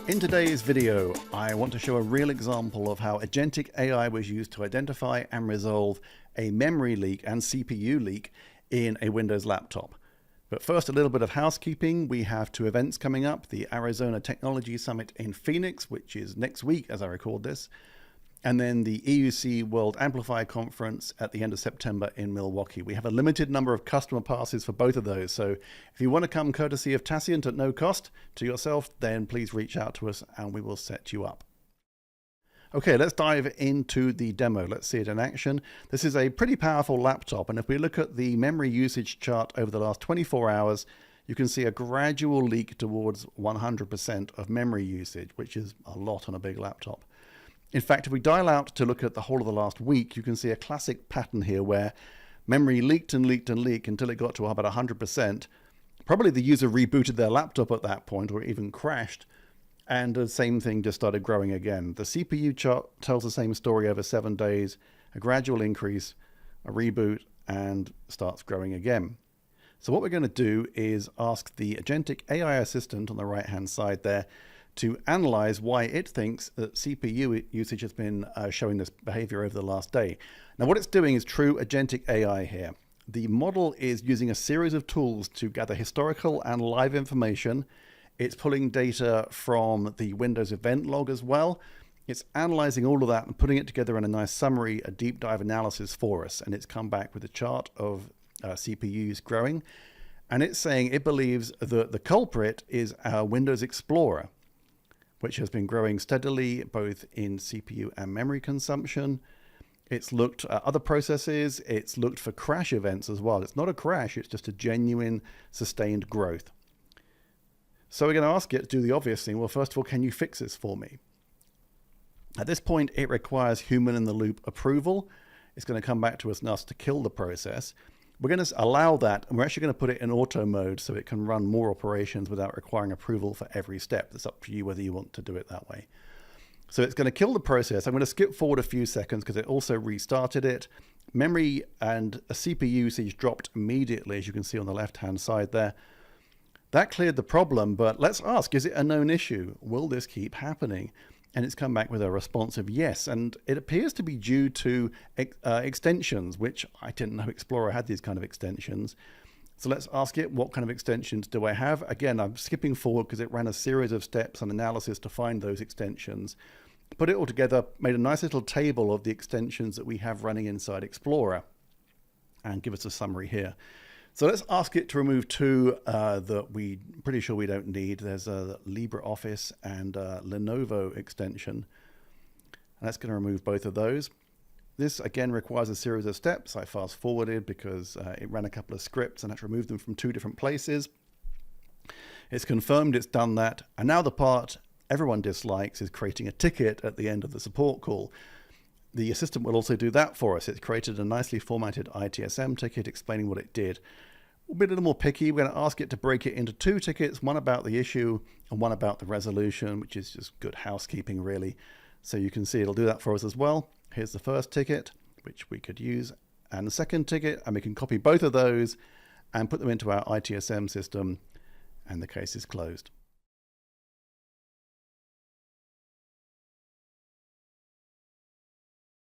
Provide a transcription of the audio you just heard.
In today's video, I want to show a real example of how Agentic AI was used to identify and resolve a memory leak and CPU leak in a Windows laptop. But first, a little bit of housekeeping. We have two events coming up: the Arizona Technology Summit in Phoenix, which is next week as I record this, and then the EUC World Amplify Conference at the end of September in Milwaukee. We have a limited number of customer passes for both of those, so if you want to come courtesy of Tassient at no cost to yourself, then please reach out to us and we will set you up. Okay, let's dive into the demo. Let's see it in action. This is a pretty powerful laptop, and if we look at the memory usage chart over the last 24 hours, you can see a gradual leak towards 100% of memory usage, which is a lot on a big laptop. In fact, if we dial out to look at the whole of the last week, you can see a classic pattern here where memory leaked and leaked and leaked until it got to about 100%. Probably the user rebooted their laptop at that point, or even crashed, and the same thing just started growing again. The CPU chart tells the same story over 7 days, a gradual increase, a reboot, and starts growing again. So what we're going to do is ask the Agentic AI assistant on the right-hand side there to analyze why it thinks that CPU usage has been showing this behavior over the last day. Now, what it's doing is true Agentic AI here. The model is using a series of tools to gather historical and live information. It's pulling data from the Windows event log as well. It's analyzing all of that and putting it together in a nice summary, a deep dive analysis for us. And it's come back with a chart of CPUs growing. And it's saying it believes that the culprit is our Windows Explorer, which has been growing steadily both in CPU and memory consumption. It's looked at other processes. It's looked for crash events as well. It's not a crash, it's just a genuine sustained growth. So we're going to ask it to do the obvious thing. Well, first of all, can you fix this for me? At this point, it requires human in the loop approval. It's going to come back to us and ask to kill the process. We're going to allow that, and we're actually going to put it in auto mode so it can run more operations without requiring approval for every step. It's up to you whether you want to do it that way. So it's going to kill the process. I'm going to skip forward a few seconds because it also restarted it. Memory and a CPU usage dropped immediately, as you can see on the left-hand side there. That cleared the problem, but let's ask, is it a known issue? Will this keep happening? And it's come back with a response of yes, and it appears to be due to extensions, which I didn't know Explorer had these kind of extensions. So let's ask it, what kind of extensions do I have? Again, I'm skipping forward because it ran a series of steps and analysis to find those extensions. Put it all together, made a nice little table of the extensions that we have running inside Explorer, and give us a summary here. So let's ask it to remove two that we're pretty sure we don't need. There's a LibreOffice and a Lenovo extension. And that's going to remove both of those. This again requires a series of steps. I fast forwarded because it ran a couple of scripts and had to remove them from two different places. It's confirmed it's done that. And now the part everyone dislikes is creating a ticket at the end of the support call. The assistant will also do that for us. It's created a nicely formatted ITSM ticket explaining what it did. We'll be a little more picky. We're going to ask it to break it into two tickets, one about the issue and one about the resolution, which is just good housekeeping, really. So you can see it'll do that for us as well. Here's the first ticket, which we could use, and the second ticket, and we can copy both of those and put them into our ITSM system, and the case is closed.